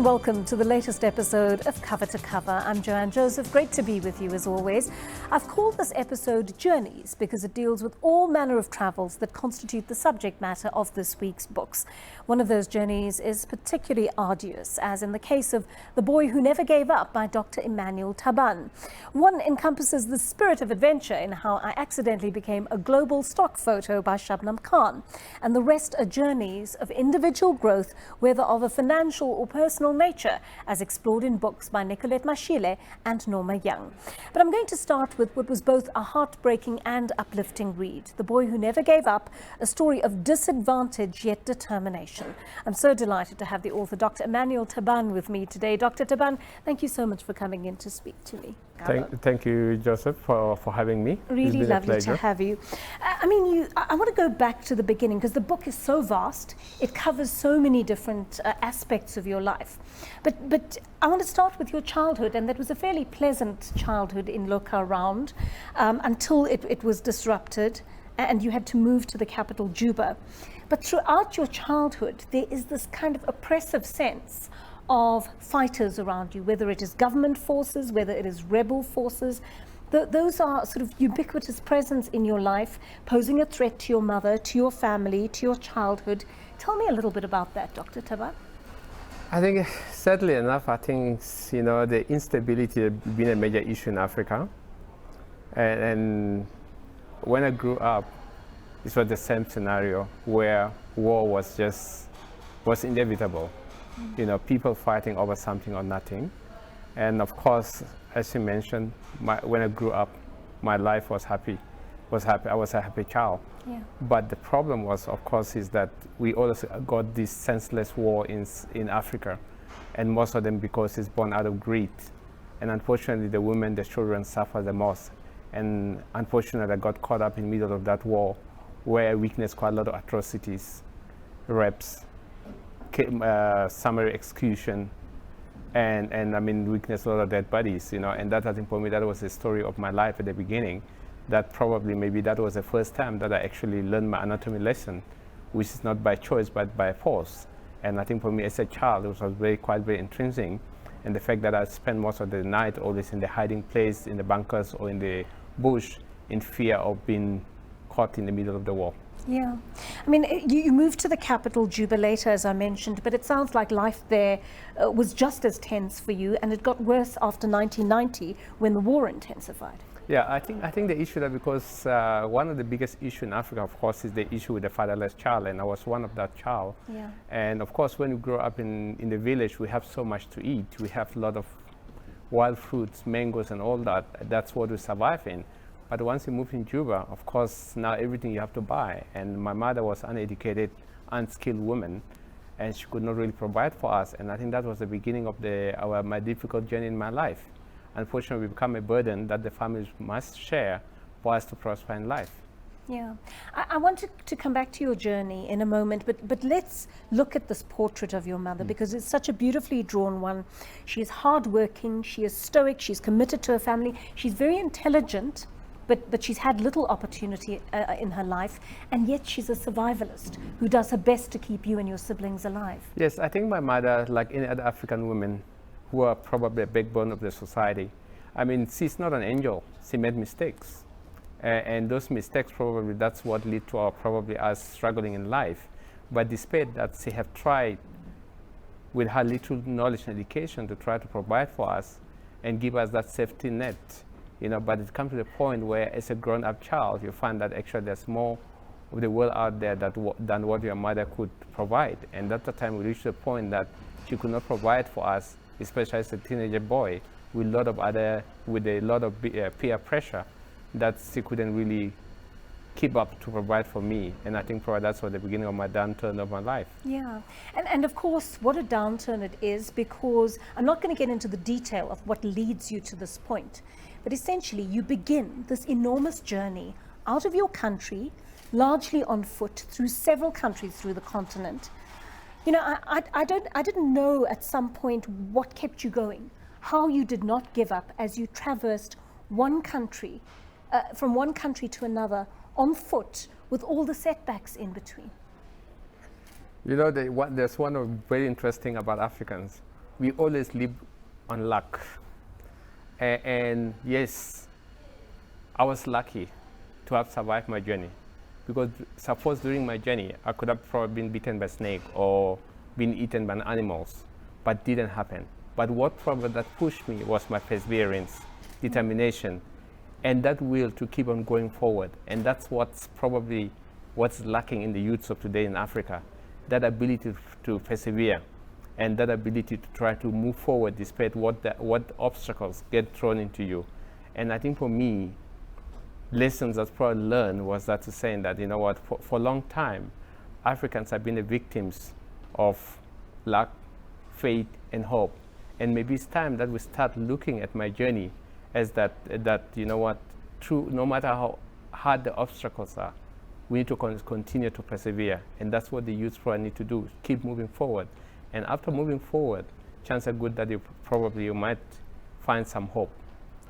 and welcome to the latest episode of Cover to Cover. I'm Joanne Joseph. Great to be with you as always. I've called this episode Journeys because it deals with all manner of travels that constitute the subject matter of this week's books. One of those journeys is particularly arduous, as in the case of The Boy Who Never Gave Up by Dr Emmanuel Taban. One encompasses the spirit of adventure in how I accidentally became a global stock photo by Shubnum Khan, and the rest are journeys of individual growth, whether of a financial or personal nature, as explored in books by Nicolette Mashile and Norma Young. But I'm going to start with what was both a heartbreaking and uplifting read, The Boy Who Never Gave Up, a story of disadvantage yet determination. I'm so delighted to have the author, Dr Emmanuel Taban, with me today. Dr Taban, thank you so much for coming in to speak to me. Thank you, Joseph, for having me. Really lovely to have you. I want to go back to the beginning because the book is so vast. It covers so many different aspects of your life. But I want to start with your childhood, and that was a fairly pleasant childhood in Loka Round until it was disrupted and you had to move to the capital, Juba. But throughout your childhood, there is this kind of oppressive sense of fighters around you, whether it is government forces, whether it is rebel forces. Those are sort of ubiquitous presence in your life, posing a threat to your mother, to your family, to your childhood. Tell me a little bit about that, Dr. Taban. I think, sadly enough, the instability has been a major issue in Africa. And when I grew up, it was the same scenario where war was inevitable. People fighting over something or nothing. And of course, as you mentioned, when I grew up, my life was happy. I was a happy child. Yeah. But the problem was, of course, is that we also got this senseless war in Africa, and most of them because it's born out of greed. And unfortunately, the women, the children suffer the most. And unfortunately, I got caught up in the middle of that war, where I witnessed quite a lot of atrocities, rapes, summary execution, and witnessed a lot of dead bodies, and that, I think, for me, that was the story of my life at the beginning. That probably maybe that was the first time that I actually learned my anatomy lesson, which is not by choice but by force. And I think for me as a child, it was quite very intrinsic. And the fact that I spent most of the night always in the hiding place, in the bunkers or in the bush, in fear of being caught in the middle of the war. Yeah. You moved to the capital, Juba, later, as I mentioned, but it sounds like life there was just as tense for you, and it got worse after 1990 when the war intensified. Yeah, I think the issue that because one of the biggest issues in Africa, of course, is the issue with the fatherless child, and I was one of that child. Yeah. And of course, when you grow up in the village, we have so much to eat. We have a lot of wild fruits, mangoes, and all that. That's what we survive in. But once you move in Juba, of course, now everything you have to buy. And my mother was uneducated, unskilled woman, and she could not really provide for us. And I think that was the beginning of my difficult journey in my life. Unfortunately, we become a burden that the families must share for us to prosper in life. Yeah. I want to come back to your journey in a moment, but let's look at this portrait of your mother, because it's such a beautifully drawn one. She is hardworking, she is stoic, she's committed to her family, she's very intelligent, but she's had little opportunity in her life, and yet she's a survivalist who does her best to keep you and your siblings alive. Yes, I think my mother, like any other African woman, who are probably a backbone of the society, she's not an angel. She made mistakes. And those mistakes, probably that's what led to probably us struggling in life. But despite that, she have tried with her little knowledge and education to try to provide for us and give us that safety net. But it comes to the point where as a grown-up child, you find that actually there's more of the world out there than what your mother could provide. And at the time we reached the point that she could not provide for us, especially as a teenager boy, with a lot of peer pressure that she couldn't really keep up to provide for me. And I think probably that's the beginning of my downturn of my life. Yeah, and of course, what a downturn it is, because I'm not going to get into the detail of what leads you to this point, but essentially you begin this enormous journey out of your country, largely on foot, through several countries through the continent. I didn't know at some point what kept you going, how you did not give up as you traversed one country, from one country to another, on foot, with all the setbacks in between. There's one very interesting about Africans. we always live on luck. And yes, I was lucky to have survived my journey, because suppose during my journey I could have probably been bitten by a snake or been eaten by animals, but didn't happen. But what probably that pushed me was my perseverance, determination, and that will to keep on going forward. And that's what's probably what's lacking in the youths of today in Africa, that ability to persevere and that ability to try to move forward despite what obstacles get thrown into you. And I think for me, lessons that probably learned was that saying that, you know what, for a long time, Africans have been the victims of luck, faith, and hope. And maybe it's time that we start looking at my journey as that you know what, through no matter how hard the obstacles are, we need to continue to persevere. And that's what the youth probably need to do, keep moving forward. And after moving forward, chances are good that you might find some hope.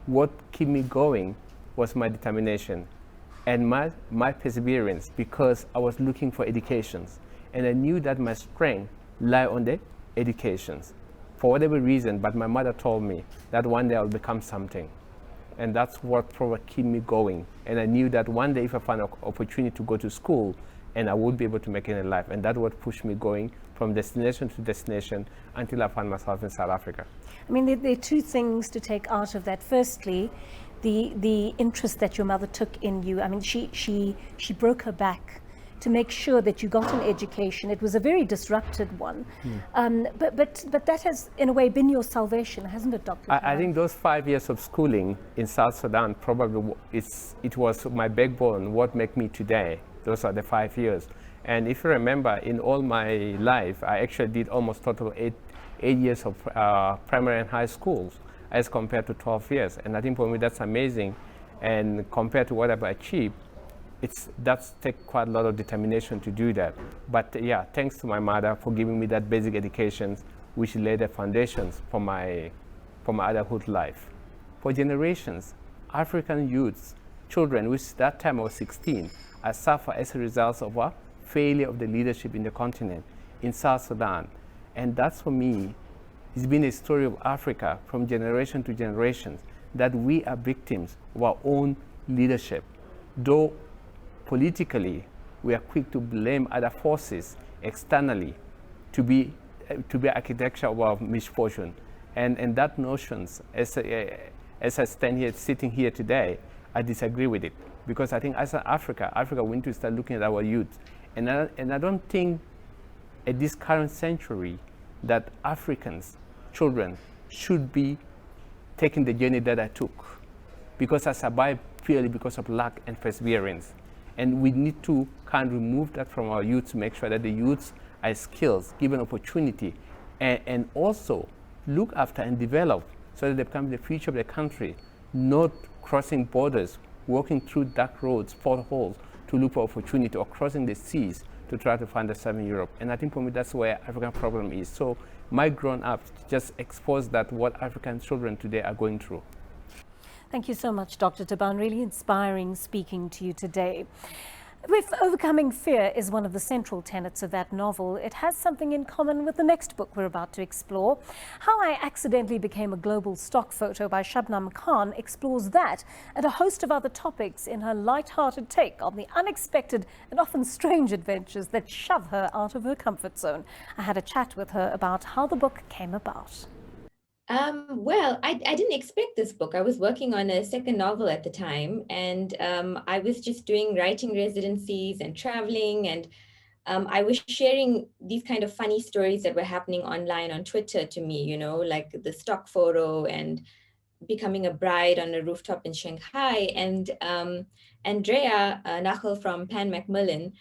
What kept me going was my determination and my perseverance, because I was looking for educations. And I knew that my strength lay on the educations. For whatever reason, but my mother told me that one day I'll become something. And that's what probably kept me going. And I knew that one day if I find an opportunity to go to school, and I would be able to make it in life. And that's what pushed me going from destination to destination until I found myself in South Africa. I mean, there are two things to take out of that. Firstly, the interest that your mother took in you. I mean, she broke her back to make sure that you got an education. It was a very disrupted one. But that has, in a way, been your salvation, hasn't it, Dr. I think those 5 years of schooling in South Sudan probably it was my backbone, what made me today. Those are the 5 years. And if you remember, in all my life, I actually did almost total eight years of primary and high schools as compared to 12 years. And I think for me that's amazing. And compared to what I've achieved, that's take quite a lot of determination to do that. But yeah, thanks to my mother for giving me that basic education, which laid the foundations for my adulthood life. For generations, African youths, children, which that time I was 16, I suffer as a result of a failure of the leadership in the continent, in South Sudan. And that's for me, it's been a story of Africa from generation to generation, that we are victims of our own leadership. Though politically, we are quick to blame other forces externally to be architecture of our misfortune. And that notions, as I stand here, sitting here today, I disagree with it. Because I think as Africa, we need to start looking at our youth. And I don't think at this current century that Africans, children, should be taking the journey that I took. Because I survived purely because of luck and perseverance. And we need to kind of remove that from our youth to make sure that the youths are skills, given opportunity, and also look after and develop so that they become the future of the country, not crossing borders, walking through dark roads, potholes to look for opportunity, or crossing the seas to try to find themselves in Europe. And I think for me that's where African problem is. So my grown up just expose that what African children today are going through. Thank you so much, Dr. Taban. Really inspiring speaking to you today. If overcoming fear is one of the central tenets of that novel, it has something in common with the next book we're about to explore. How I Accidentally Became a Global Stock Photo by Shubnum Khan explores that and a host of other topics in her light-hearted take on the unexpected and often strange adventures that shove her out of her comfort zone. I had a chat with her about how the book came about. Well, I didn't expect this book. I was working on a second novel at the time, and I was just doing writing residencies and traveling, and I was sharing these kind of funny stories that were happening online on Twitter to me, you know, like the stock photo and becoming a bride on a rooftop in Shanghai. And Andrea Nachel from Pan Macmillan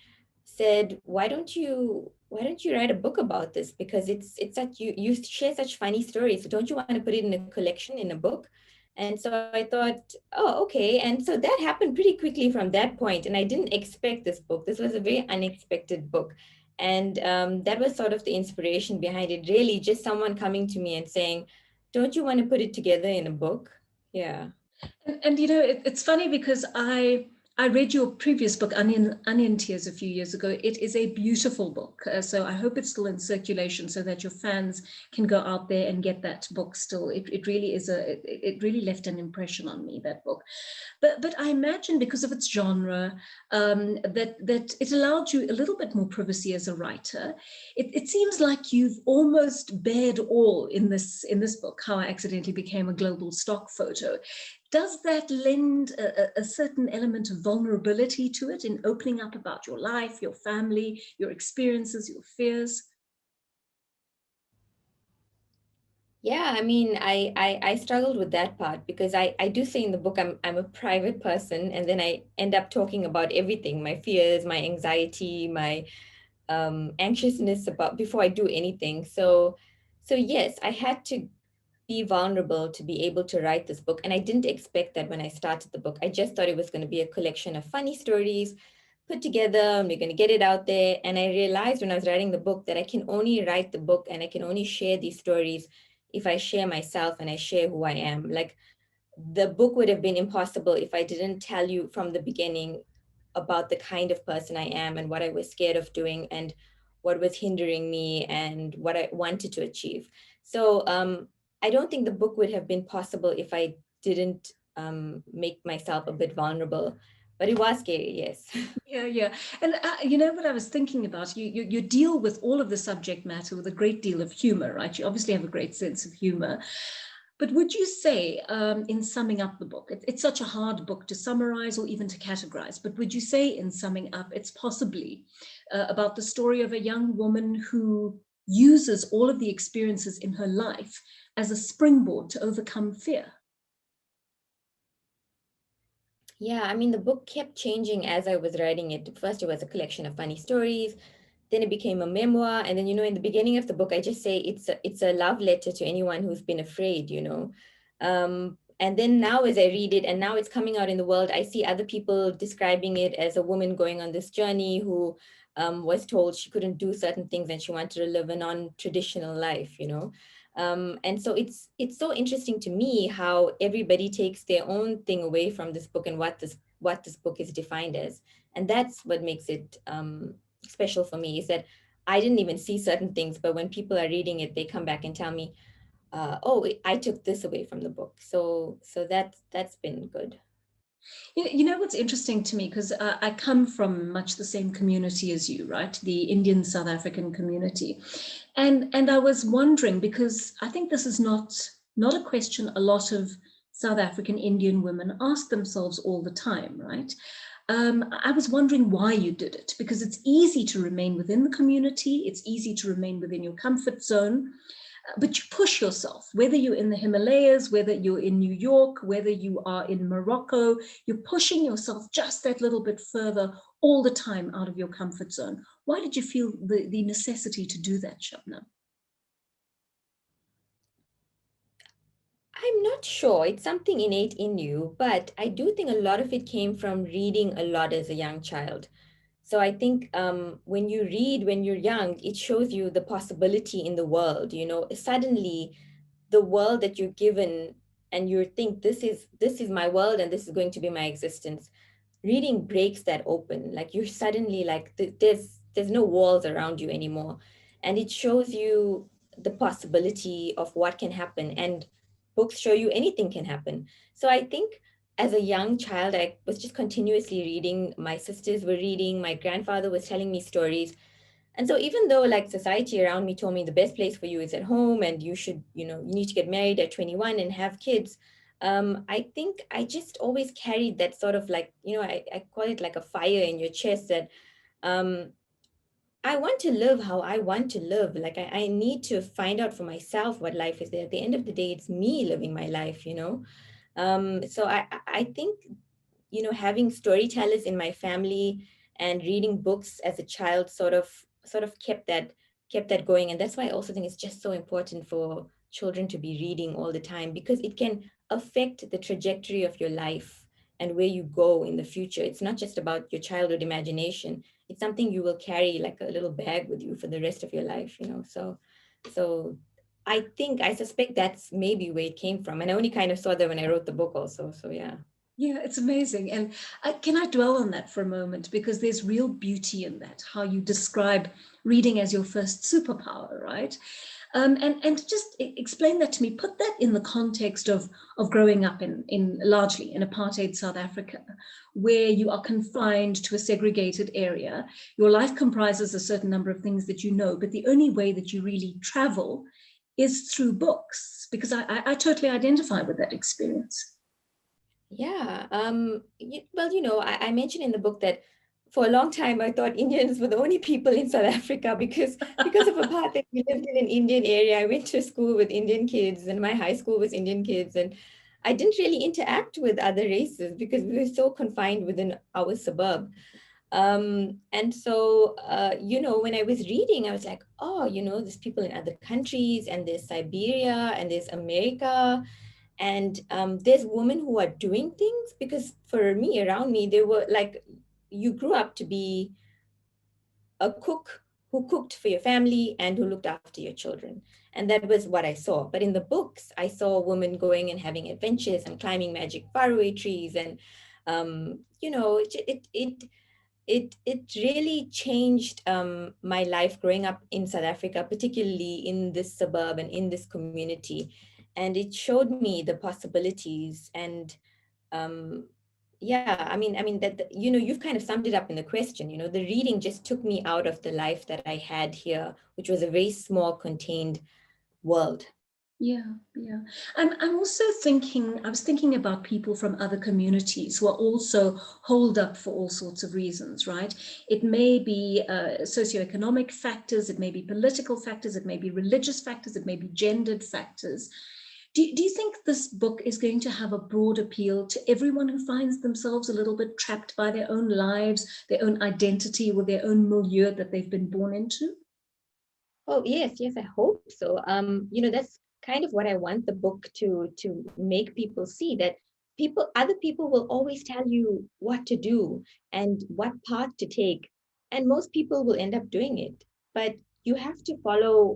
said, why don't you write a book about this? Because it's such, you share such funny stories. So don't you want to put it in a collection, in a book? And so I thought, oh, okay. And so that happened pretty quickly from that point. And I didn't expect this book. This was a very unexpected book. And that was sort of the inspiration behind it, really just someone coming to me and saying, don't you want to put it together in a book? Yeah. And you know, it's funny because I I read your previous book, Onion Tears, a few years ago. It is a beautiful book. So I hope it's still in circulation so that your fans can go out there and get that book still. It really is it really left an impression on me, that book. But I imagine because of its genre, that it allowed you a little bit more privacy as a writer. It seems like you've almost bared all in this book, How I Accidentally Became a Global Stock Photo. Does that lend a certain element of vulnerability to it in opening up about your life, your family, your experiences, your fears? Yeah, I mean, I struggled with that part because I do say in the book I'm a private person, and then I end up talking about everything, my fears, my anxiety, my anxiousness about before I do anything. So yes, I had to be vulnerable to be able to write this book. And I didn't expect that when I started the book. I just thought it was going to be a collection of funny stories put together, and we're going to get it out there. And I realized when I was writing the book that I can only write the book and I can only share these stories if I share myself and I share who I am. Like, the book would have been impossible if I didn't tell you from the beginning about the kind of person I am and what I was scared of doing and what was hindering me and what I wanted to achieve. So I don't think the book would have been possible if I didn't make myself a bit vulnerable. But it was scary, yes. Yeah, yeah. And you know what I was thinking about? You deal with all of the subject matter with a great deal of humor, right? You obviously have a great sense of humor. But would you say, in summing up the book, it's such a hard book to summarize or even to categorize, but would you say, in summing up, it's possibly about the story of a young woman who uses all of the experiences in her life as a springboard to overcome fear? Yeah, I mean, the book kept changing as I was writing it. First, it was a collection of funny stories. Then it became a memoir. And then, in the beginning of the book, I just say it's a love letter to anyone who's been afraid. And then now as I read it and now it's coming out in the world, I see other people describing it as a woman going on this journey who was told she couldn't do certain things and she wanted to live a non-traditional life. And so it's so interesting to me how everybody takes their own thing away from this book and what this book is defined as. And that's what makes it special for me, is that I didn't even see certain things, but when people are reading it, they come back and tell me, "Oh, I took this away from the book." So that's been good. You know what's interesting to me, because I come from much the same community as you, right? The Indian South African community. And I was wondering, because I think this is not a question a lot of South African Indian women ask themselves all the time, right? I was wondering why you did it, because it's easy to remain within the community, it's easy to remain within your comfort zone, but you push yourself, whether you're in the Himalayas, whether you're in New York, whether you are in Morocco, you're pushing yourself just that little bit further all the time out of your comfort zone. Why did you feel the necessity to do that, Shubnum? I'm not sure. It's something innate in you, but I do think a lot of it came from reading a lot as a young child. So I think when you read when you're young, it shows you the possibility in the world. Suddenly the world that you're given, and you think this is my world and this is going to be my existence. Reading breaks that open. Like, you're suddenly like there's no walls around you anymore, and it shows you the possibility of what can happen. And books show you anything can happen. So I think as a young child, I was just continuously reading. My sisters were reading, my grandfather was telling me stories. And so even though like society around me told me the best place for you is at home and you should, you need to get married at 21 and have kids, I think I just always carried that sort of like, I call it like a fire in your chest that um, I want to live how I want to live. Like, I need to find out for myself what life is. At the end of the day, it's me living my life. So I think having storytellers in my family and reading books as a child sort of kept that going. And that's why I also think it's just so important for children to be reading all the time, because it can affect the trajectory of your life and where you go in the future. It's not just about your childhood imagination. It's something you will carry like a little bag with you for the rest of your life. So I suspect that's maybe where it came from. And I only kind of saw that when I wrote the book also. So yeah. Yeah, it's amazing. And can I dwell on that for a moment? Because there's real beauty in that, how you describe reading as your first superpower, right? And just explain that to me. Put that in the context of growing up in largely in apartheid South Africa, where you are confined to a segregated area. Your life comprises a certain number of things that you know, but the only way that you really travel is through books, because I totally identify with that experience. Yeah. Well, I mentioned in the book that for a long time I thought Indians were the only people in South Africa because of apartheid. We lived in an Indian area. I went to school with Indian kids, and my high school was Indian kids, and I didn't really interact with other races because we were so confined within our suburb. And so, when I was reading, I was like, oh, there's people in other countries, and there's Siberia, and there's America, and there's women who are doing things. Because for me, around me, they were like, you grew up to be a cook who cooked for your family and who looked after your children. And that was what I saw. But in the books, I saw women going and having adventures and climbing magic faraway trees. And, it really changed my life growing up in South Africa, particularly in this suburb and in this community. And it showed me the possibilities. And yeah, you've kind of summed it up in the question. The reading just took me out of the life that I had here, which was a very small, contained world. Yeah, yeah. I'm also I was thinking about people from other communities who are also holed up for all sorts of reasons, right? It may be socioeconomic factors, it may be political factors, it may be religious factors, it may be gendered factors. Do you think this book is going to have a broad appeal to everyone who finds themselves a little bit trapped by their own lives, their own identity, or their own milieu that they've been born into? Oh, yes, I hope so. That's kind of what I want the book to make people see, that other people will always tell you what to do and what path to take, and most people will end up doing it. But you have to follow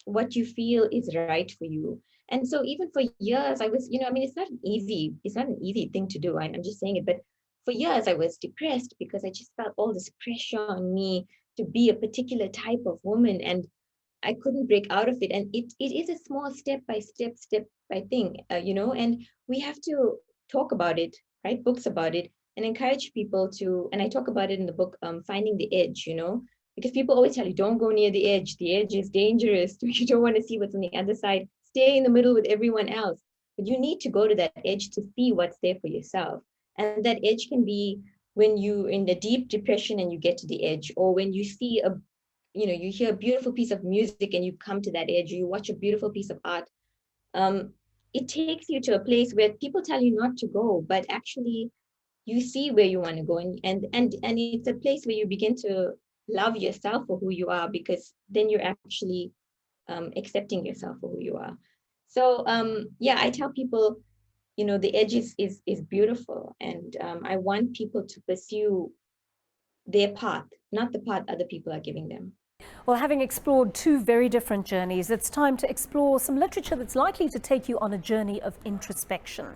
what you feel is right for you. And so even for years, I was, it's not an easy thing to do. I'm just saying it, but for years I was depressed because I just felt all this pressure on me to be a particular type of woman, and I couldn't break out of it. And it is a small step by step by thing, and we have to talk about it, write books about it, and encourage people to, and I talk about it in the book, Finding the Edge, because people always tell you, don't go near the edge. The edge is dangerous. You don't want to see what's on the other side. Stay in the middle with everyone else. But you need to go to that edge to see what's there for yourself. And that edge can be when you're in the deep depression and you get to the edge, or when you see you hear a beautiful piece of music and you come to that edge, or you watch a beautiful piece of art. It takes you to a place where people tell you not to go, but actually you see where you want to go, and it's a place where you begin to love yourself for who you are, because then you're actually accepting yourself for who you are. So I tell people, the edge is beautiful, and I want people to pursue their path, not the path other people are giving them. Well, having explored two very different journeys, it's time to explore some literature that's likely to take you on a journey of introspection.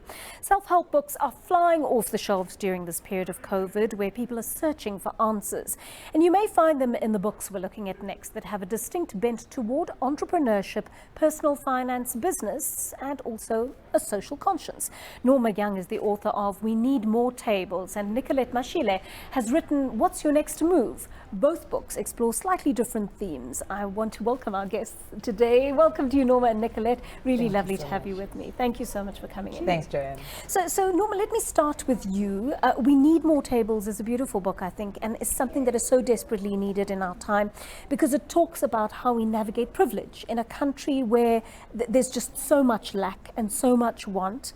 Self-help books are flying off the shelves during this period of COVID, where people are searching for answers. And you may find them in the books we're looking at next that have a distinct bent toward entrepreneurship, personal finance, business, and also a social conscience. Norma Young is the author of We Need More Tables, and Nicolette Mashile has written What's Your Next Move? Both books explore slightly different themes. I want to welcome our guests today. Welcome to you, Norma and Nicolette. Really lovely to have you with me. Thank you so much for coming in. Thanks, Joanne. So Norma, let me start with you. We Need More Tables is a beautiful book, I think, and it's something that is so desperately needed in our time, because it talks about how we navigate privilege in a country where there's just so much lack and so much want.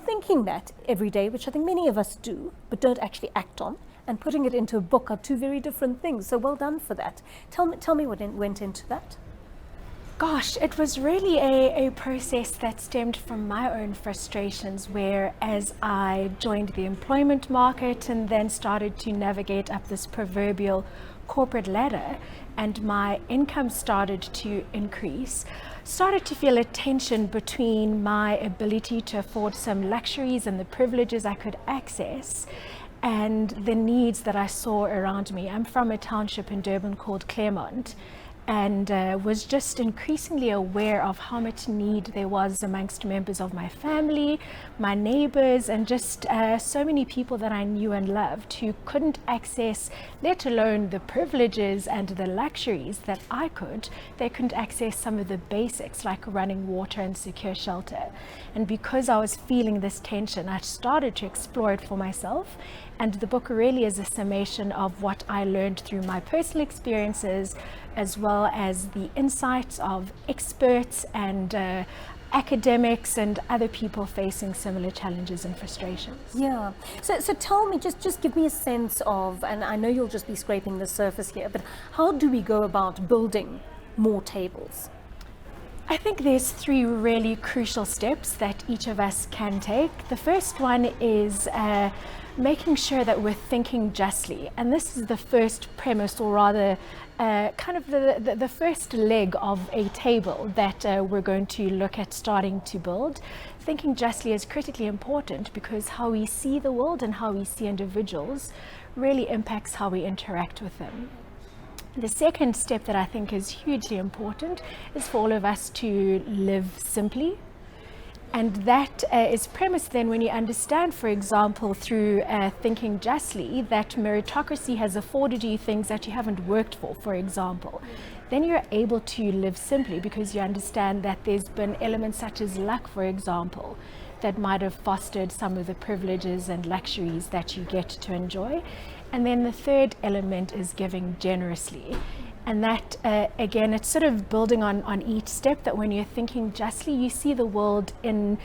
Thinking that every day, which I think many of us do, but don't actually act on, and putting it into a book are two very different things. So well done for that. Tell me what went into that. Gosh, it was really a process that stemmed from my own frustrations, where as I joined the employment market and then started to navigate up this proverbial corporate ladder, and my income started to increase, started to feel a tension between my ability to afford some luxuries and the privileges I could access and the needs that I saw around me. I'm from a township in Durban called Claremont, and was just increasingly aware of how much need there was amongst members of my family, my neighbors, and just so many people that I knew and loved who couldn't access, let alone the privileges and the luxuries that I could. They couldn't access some of the basics like running water and secure shelter. And because I was feeling this tension, I started to explore it for myself. And the book really is a summation of what I learned through my personal experiences, as well as the insights of experts and academics and other people facing similar challenges and frustrations. Yeah. So tell me, just give me a sense of, and I know you'll just be scraping the surface here, but how do we go about building more tables? I think there's 3 really crucial steps that each of us can take. The first one is making sure that we're thinking justly. And this is the first premise, or rather kind of the first leg of a table that we're going to look at starting to build. Thinking justly is critically important because how we see the world and how we see individuals really impacts how we interact with them. The second step that I think is hugely important is for all of us to live simply. And that is premised then when you understand, for example, through thinking justly, that meritocracy has afforded you things that you haven't worked for example. Then you're able to live simply because you understand that there's been elements such as luck, for example, that might have fostered some of the privileges and luxuries that you get to enjoy. And then the third element is giving generously. And that, again, it's sort of building on each step, that when you're thinking justly, you see the world in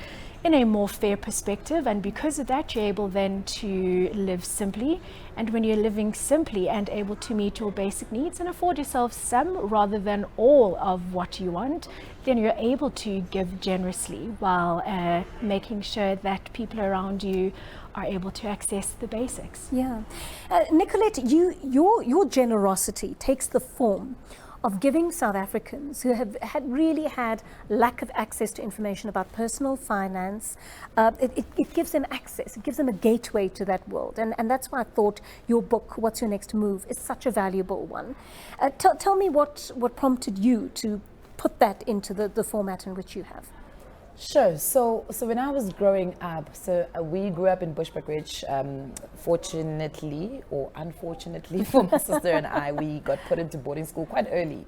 a more fair perspective. And because of that, you're able then to live simply. And when you're living simply and able to meet your basic needs and afford yourself some rather than all of what you want, then you're able to give generously while making sure that people around you are able to access the basics. Yeah. Nicolette, your generosity takes the form of giving South Africans who have really had lack of access to information about personal finance, it gives them access, it gives them a gateway to that world. And that's why I thought your book, What's Your Next Move, is such a valuable one. Tell me what prompted you to put that into the format in which you have. Sure. So when I was growing up, we grew up in Bushbuckridge. Fortunately or unfortunately for my sister and I, we got put into boarding school quite early.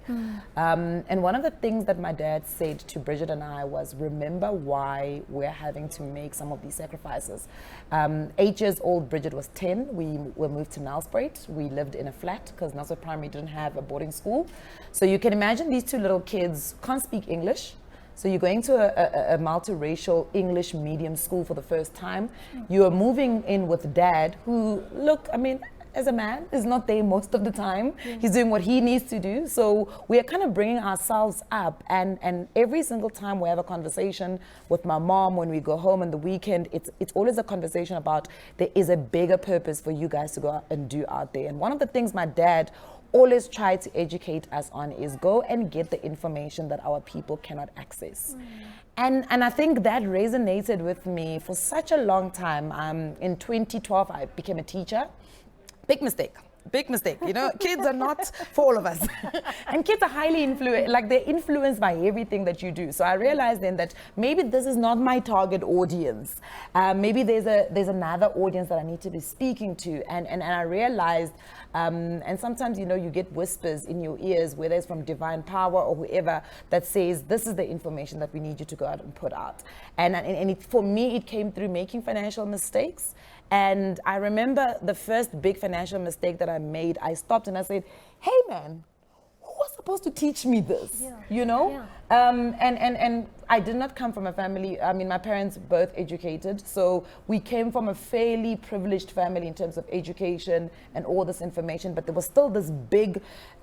And one of the things that my dad said to Bridget and I was, remember why we're having to make some of these sacrifices. 8 years old, Bridget was 10. We were moved to Nelspruit. We lived in a flat because Nelspruit Primary didn't have a boarding school. So you can imagine these 2 little kids can't speak English. So you're going to a multiracial English medium school for the first time. You are moving in with dad who, look, I mean, as a man, is not there most of the time. He's doing what he needs to do. So we are kind of bringing ourselves up. And every single time we have a conversation with my mom when we go home on the weekend, it's always a conversation about there is a bigger purpose for you guys to go out and do out there. And one of the things my dad always try to educate us on is go and get the information that our people cannot access. And I think that resonated with me for such a long time. In 2012, I became a teacher. Big mistake. You know, kids are not for all of us. And kids are highly influenced, like they're influenced by everything that you do. So I realized then that maybe this is not my target audience. Maybe there's another audience that I need to be speaking to. And I realized, and sometimes, you know, you get whispers in your ears, whether it's from divine power or whoever, that says, this is the information that we need you to go out and put out. And for me, it came through making financial mistakes. And I remember the first big financial mistake that I made, I stopped and I said, hey man, who was supposed to teach me this? Yeah. You know? Yeah. And I did not come from a family, I mean, my parents both educated, so we came from a fairly privileged family in terms of education and all this information, but there was still this big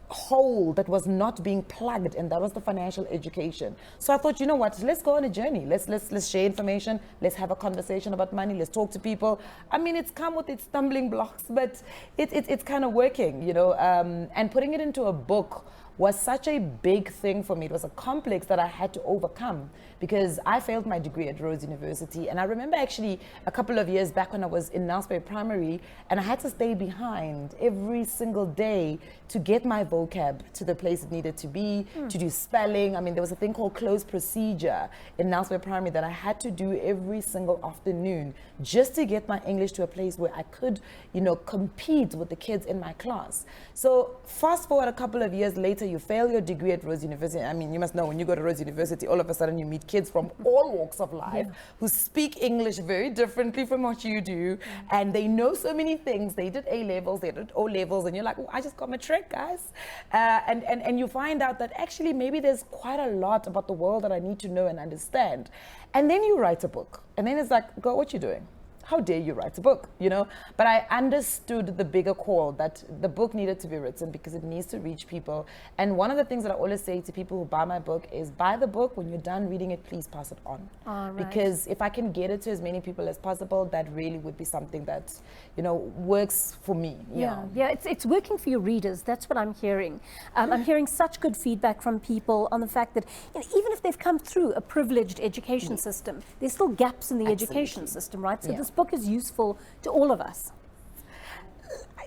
hole that was not being plugged, and that was the financial education. So I thought, you know what, let's go on a journey. Let's share information. Let's have a conversation about money. Let's talk to people. I mean, it's come with its stumbling blocks, but it's kind of working, you know. And putting it into a book was such a big thing for me. It was a complex that I had to overcome because I failed my degree at Rhodes University. And I remember actually a couple of years back when I was in Nelspruit Primary, and I had to stay behind every single day to get my vocab to the place it needed to be, to do spelling. I mean, there was a thing called closed procedure in Nelspruit Primary that I had to do every single afternoon just to get my English to a place where I could, you know, compete with the kids in my class. So fast forward a couple of years later, you fail your degree at Rhodes University. I mean, you must know when you go to Rhodes University, all of a sudden you meet kids from all walks of life who speak English very differently from what you do, and they know so many things. They did A levels, they did O levels, and you're like, oh, I just got my trick, guys. And you find out that actually maybe there's quite a lot about the world that I need to know and understand. And then you write a book, and then it's like, girl, what you doing? How dare you write a book, you know? But I understood the bigger call that the book needed to be written because it needs to reach people. And one of the things that I always say to people who buy my book is buy the book. When you're done reading it, please pass it on. Right. Because if I can get it to as many people as possible, that really would be something that, you know, works for me. Yeah, it's working for your readers. That's what I'm hearing. I'm hearing such good feedback from people on the fact that, you know, even if they've come through a privileged education system, there's still gaps in the education system, right? So this book is useful to all of us.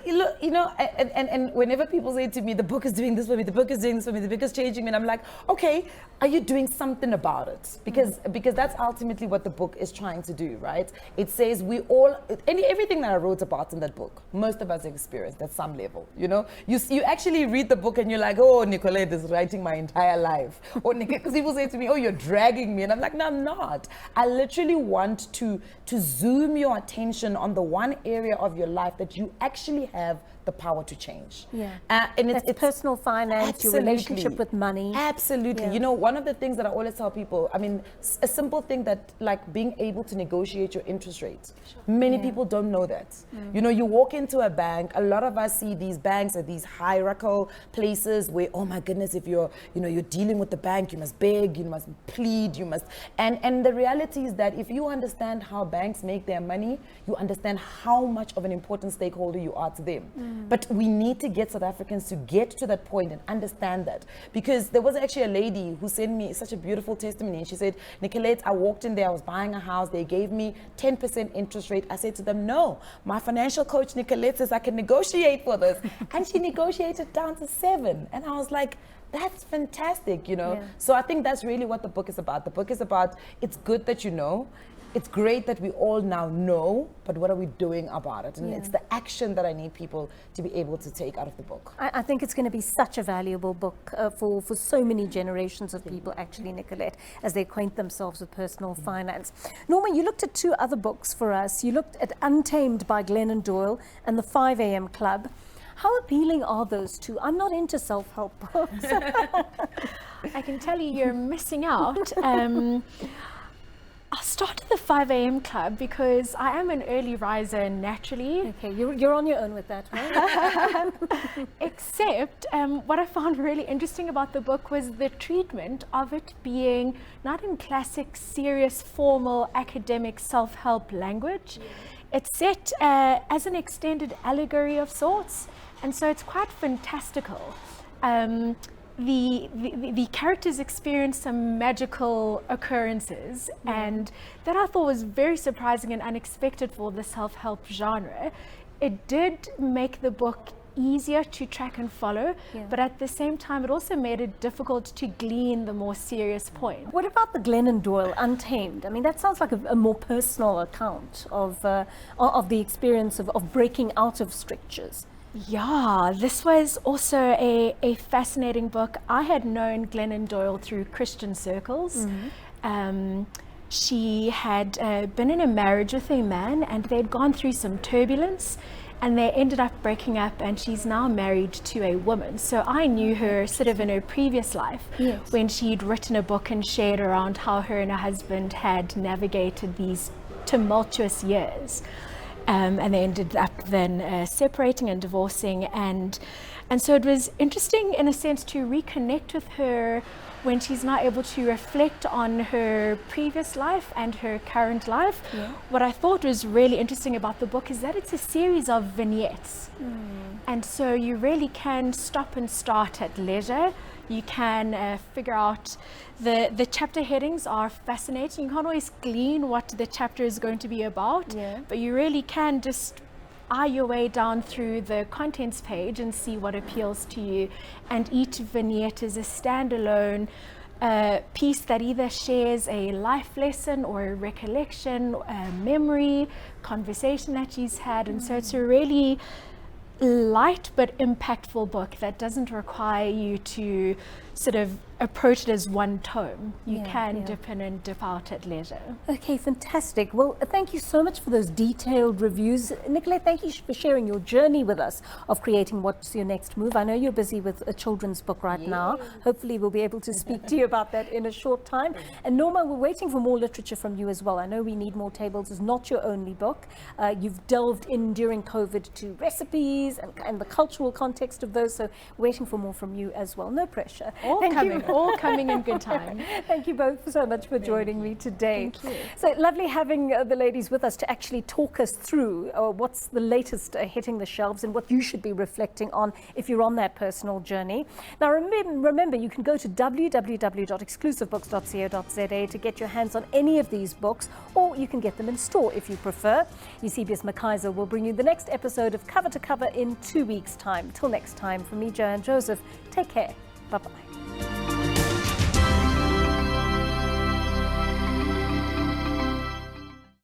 Look, you know, and whenever people say to me, the book is doing this for me, the book is doing this for me, the book is changing me, and I'm like, okay, are you doing something about it? Because that's ultimately what the book is trying to do, right? It says we all, everything that I wrote about in that book, most of us experienced at some level, you know? You actually read the book and you're like, oh, Nicolette is writing my entire life. Or because people say to me, oh, you're dragging me. And I'm like, no, I'm not. I literally want to zoom your attention on the one area of your life that you actually have the power to change. Yeah. And it's personal finance, absolutely. your relationship with money. Absolutely. Yeah. You know, one of the things that I always tell people, I mean, a simple thing that like being able to negotiate your interest rates. Sure. Many people don't know that. You know, you walk into a bank, a lot of us see these banks as these hierarchical places where, oh my goodness, if you're dealing with the bank, you must beg, you must plead, you must, and the reality is that if you understand how banks make their money, you understand how much of an important stakeholder you are to them. But we need to get South Africans to get to that point and understand that. Because there was actually a lady who sent me such a beautiful testimony. And she said, Nicolette, I walked in there, I was buying a house. They gave me 10% interest rate. I said to them, no, my financial coach, Nicolette, says I can negotiate for this. And she negotiated down to 7. And I was like, that's fantastic, you know? Yeah. So I think that's really what the book is about. The book is about, it's good that you know. It's great that we all now know, but what are we doing about it? And it's the action that I need people to be able to take out of the book. I think it's going to be such a valuable book for so many generations of people, actually, Nicolette, as they acquaint themselves with personal finance. Norma, you looked at 2 other books for us. You looked at Untamed by Glennon Doyle and The 5 a.m. Club. How appealing are those 2? I'm not into self-help books. I can tell you, you're missing out. I started the 5 a.m. club because I am an early riser naturally. Okay, you're on your own with that, right? Except what I found really interesting about the book was the treatment of it being not in classic, serious, formal, academic self-help language. It's set as an extended allegory of sorts, and so it's quite fantastical. The characters experience some magical occurrences, and that I thought was very surprising and unexpected for the self-help genre. It did make the book easier to track and follow, but at the same time it also made it difficult to glean the more serious point. What about the Glennon Doyle Untamed? I mean, that sounds like a more personal account of the experience of breaking out of strictures. Yeah, this was also a fascinating book. I had known Glennon Doyle through Christian circles. She had been in a marriage with a man, and they'd gone through some turbulence, and they ended up breaking up, and she's now married to a woman. So I knew her sort of in her previous life when she'd written a book and shared around how her and her husband had navigated these tumultuous years. and they ended up then separating and divorcing, and so it was interesting in a sense to reconnect with her when she's now able to reflect on her previous life and her current life. Yeah. What I thought was really interesting about the book is that it's a series of vignettes. And so you really can stop and start at leisure. You can figure out the chapter headings are fascinating. You can't always glean what the chapter is going to be about, Yeah. but you really can just eye your way down through the contents page and see what appeals to you. And each vignette is a standalone piece that either shares a life lesson or a recollection, a memory, conversation that she's had. And so it's a really light but impactful book that doesn't require you to sort of approach it as one tome. You can dip in and dip out at leisure. Okay, fantastic. Well, thank you so much for those detailed reviews. Nicolette, thank you for sharing your journey with us of creating What's Your Next Move. I know you're busy with a children's book right now. Hopefully we'll be able to speak to you about that in a short time. And Norma, we're waiting for more literature from you as well. I know We Need More Tables is not your only book. You've delved in during COVID to recipes and the cultural context of those, so waiting for more from you as well. No pressure. All coming in good time. Thank you both so much for joining me today. Thank you. So lovely having the ladies with us to actually talk us through what's the latest hitting the shelves and what you should be reflecting on if you're on that personal journey. Now remember you can go to www.exclusivebooks.co.za to get your hands on any of these books, or you can get them in store if you prefer. Eusebius McKaiser will bring you the next episode of Cover to Cover in 2 weeks' time. Till next time, from me, Joanne Joseph, take care. Bye-bye.